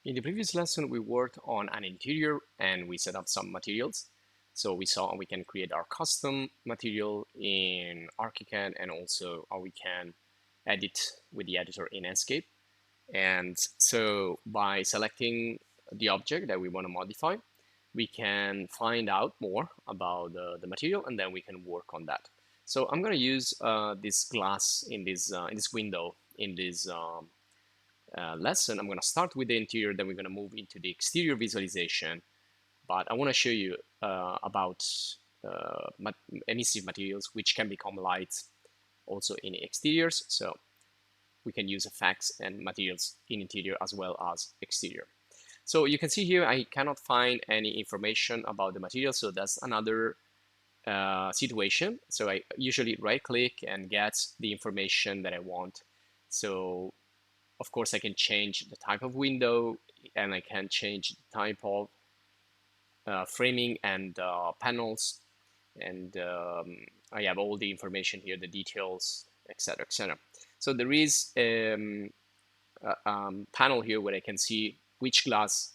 In the previous lesson, we worked on an interior and we set up some materials. So we saw we can create our custom material in ARCHICAD and also we can edit with the editor in ENSCAPE. And so by selecting the object that we want to modify, we can find out more about the material and then we can work on that. So I'm going to use this glass in this window in this lesson. I'm going to start with the interior, then we're going to move into the exterior visualization. But I want to show you about emissive materials, which can become light also in exteriors. So we can use effects and materials in interior as well as exterior. So you can see here, I cannot find any information about the material. So that's another situation. So I usually right click and get the information that I want. So of course, I can change the type of window and I can change the type of framing and panels. And I have all the information here, the details, etc., etc. So there is a panel here where I can see which glass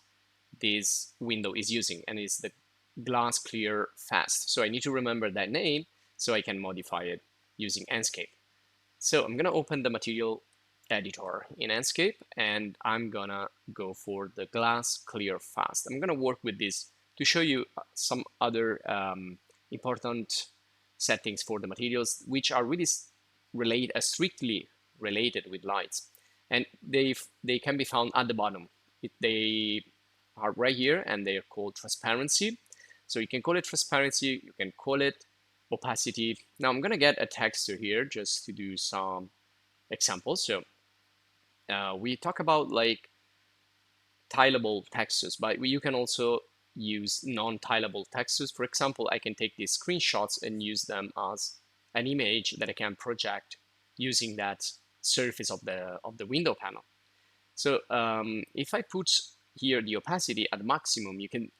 this window is using, and it's the glass clear fast. So I need to remember that name so I can modify it using ENSCAPE. So I'm gonna open the material editor in ENSCAPE and I'm gonna go for the glass clear fast. I'm gonna work with this to show you some other important settings for the materials, which are really strictly related with lights, and they can be found at the bottom. They are right here and they are called transparency. So you can call it transparency, you can call it opacity. Now I'm gonna get a texture here just to do some examples. So we talk about like tileable textures, but you can also use non-tileable textures. For example, I can take these screenshots and use them as an image that I can project using that surface of the window panel. So if I put here the opacity at maximum, you can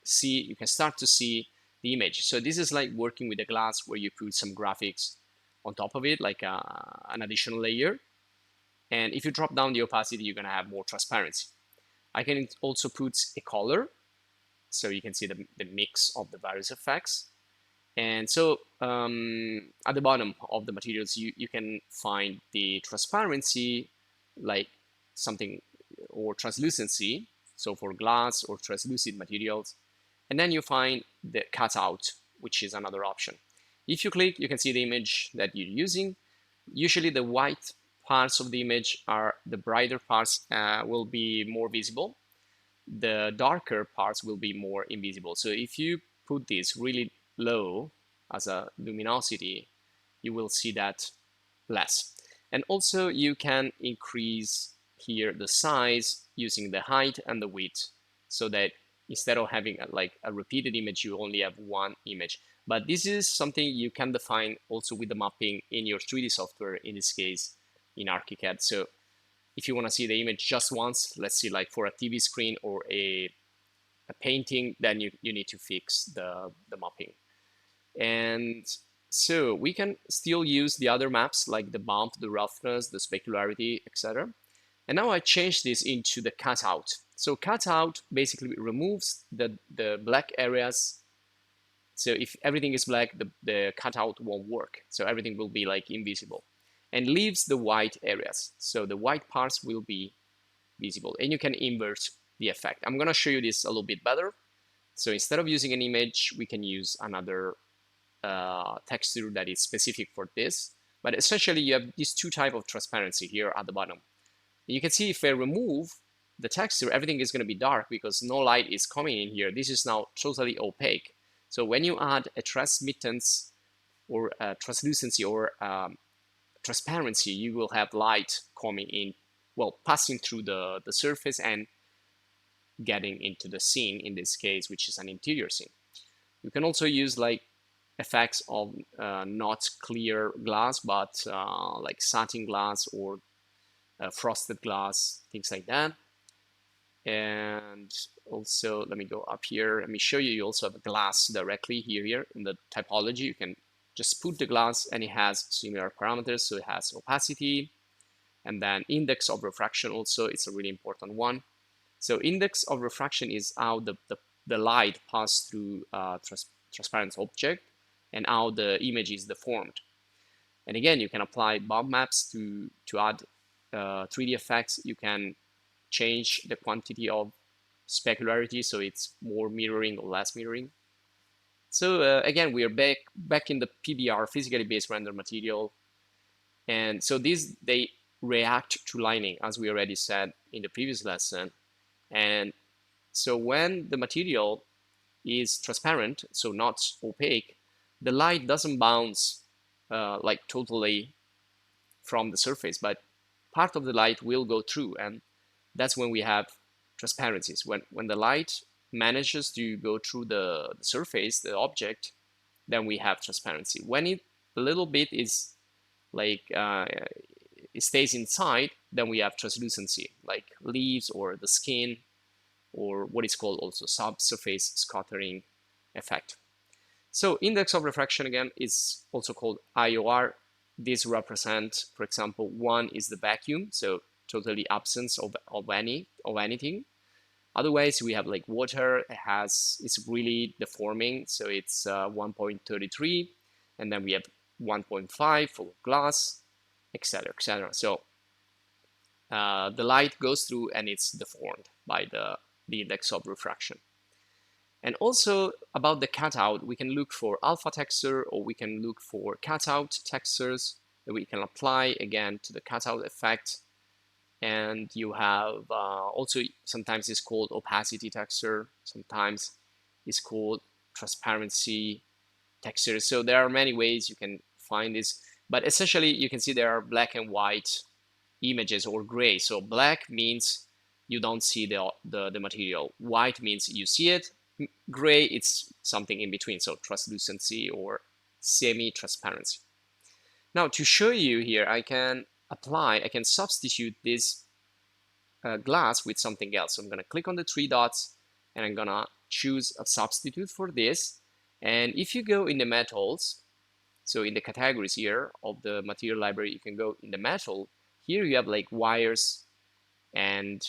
start to see the image. So this is like working with the glass where you put some graphics on top of it, like an additional layer. And if you drop down the opacity, you're gonna have more transparency. I can also put a color, so you can see the mix of the various effects. And so at the bottom of the materials, you can find the transparency, like something, or translucency, so for glass or translucent materials. And then you find the cutout, which is another option. If you click, you can see the image that you're using. Usually the white parts of the image are the brighter parts will be more visible. The darker parts will be more invisible. So if you put this really low as a luminosity, you will see that less. And also you can increase here the size using the height and the width, so that instead of having like a repeated image, you only have one image. But this is something you can define also with the mapping in your 3D software, in this case in ARCHICAD. So if you want to see the image just once, let's see, like for a TV screen or a painting, then you need to fix the mapping. And so we can still use the other maps like the bump, the roughness, the specularity, etc. And now I change this into the cutout. So cutout basically removes the black areas. So if everything is black, the cutout won't work. So everything will be like invisible, and leaves the white areas. So the white parts will be visible, and you can invert the effect. I'm gonna show you this a little bit better. So instead of using an image, we can use another texture that is specific for this. But essentially you have these two types of transparency here at the bottom. And you can see if I remove the texture, everything is gonna be dark because no light is coming in here. This is now totally opaque. So when you add a transmittance or translucency or transparency, you will have light coming in, well, passing through the surface and getting into the scene, in this case, which is an interior scene. You can also use like effects of not clear glass, but like satin glass or frosted glass, things like that. And also, let me go up here. Let me show you. You also have a glass directly here in the typology. You can just put the glass and it has similar parameters. So it has opacity and then index of refraction also. It's a really important one. So index of refraction is how the light passes through transparent object and how the image is deformed. And again, you can apply bump maps to add 3D effects. You can change the quantity of specularity, so it's more mirroring or less mirroring. So again, we are back in the PBR, physically based render material. And so these, they react to lighting, as we already said in the previous lesson. And so when the material is transparent, so not opaque, the light doesn't bounce like totally from the surface, but part of the light will go through, and that's when we have transparencies. When the light manages to go through the surface, the object, then we have transparency. When it a little bit is like it stays inside, then we have translucency, like leaves or the skin, or what is called also subsurface scattering effect. So index of refraction again is also called IOR. This represents, for example, 1 is the vacuum, so totally absence of anything. Otherwise, we have like water, it's really deforming, so it's 1.33, and then we have 1.5 for glass, etc., etc. So the light goes through and it's deformed by the index of refraction. And also about the cutout, we can look for alpha texture, or we can look for cutout textures that we can apply again to the cutout effect. And you have also, sometimes it's called opacity texture, sometimes it's called transparency texture. So there are many ways you can find this, but essentially you can see there are black and white images, or gray. So black means you don't see the material, white means you see it, gray it's something in between, so translucency or semi-transparency. Now to show you here, I can substitute this glass with something else. So I'm going to click on the 3 dots and I'm going to choose a substitute for this. And if you go in the metals, so in the categories here of the material library, you can go in the metal. Here you have like wires and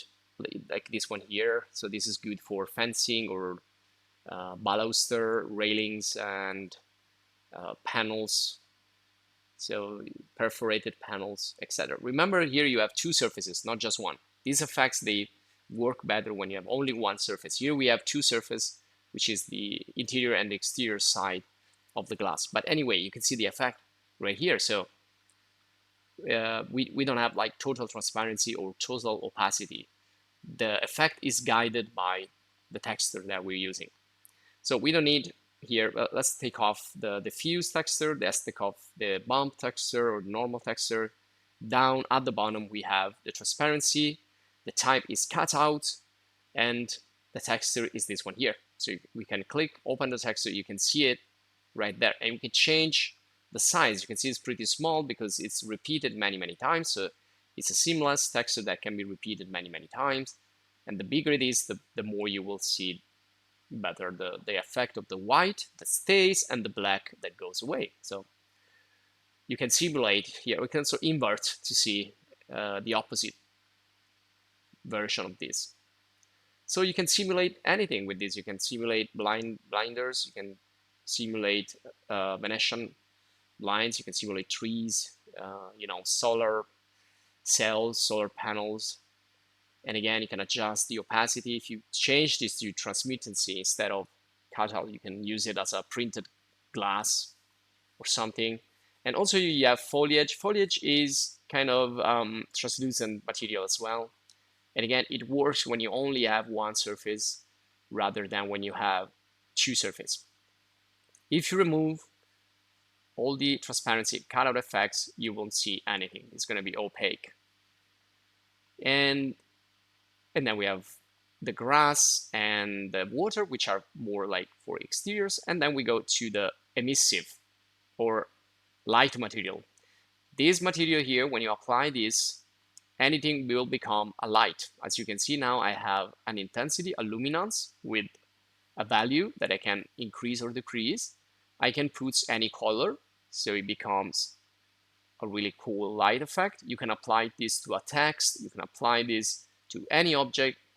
like this one here. So this is good for fencing or baluster, railings, and panels. So perforated panels, etc. Remember, here you have 2 surfaces, not just one. These effects, they work better when you have only one surface. Here we have 2 surfaces, which is the interior and the exterior side of the glass. But anyway, you can see the effect right here. So we don't have like total transparency or total opacity. The effect is guided by the texture that we're using. So we don't need here, let's take off the diffuse texture, let's take off the bump texture or normal texture. Down at the bottom, we have the transparency, the type is cutout, and the texture is this one here. So we can click, open the texture, you can see it right there, and we can change the size. You can see it's pretty small because it's repeated many times. So it's a seamless texture that can be repeated many times. And the bigger it is, the more you will see better the effect of the white that stays and the black that goes away. So you can simulate here. We can also invert to see the opposite version of this. So you can simulate anything with this. You can simulate blinders. You can simulate Venetian blinds. You can simulate trees. Solar cells, solar panels. And again, you can adjust the opacity. If you change this to transmittancy instead of cutout, you can use it as a printed glass or something. And also you have foliage. Foliage is kind of translucent material as well. And again, it works when you only have one surface rather than when you have 2 surfaces. If you remove all the transparency cutout effects, you won't see anything. It's going to be opaque. And then we have the grass and the water, which are more like for exteriors. And then we go to the emissive or light material. This material here, when you apply this, anything will become a light. As you can see now, I have an intensity, a luminance with a value that I can increase or decrease. I can put any color, so it becomes a really cool light effect. You can apply this to a text. You can apply this to any object.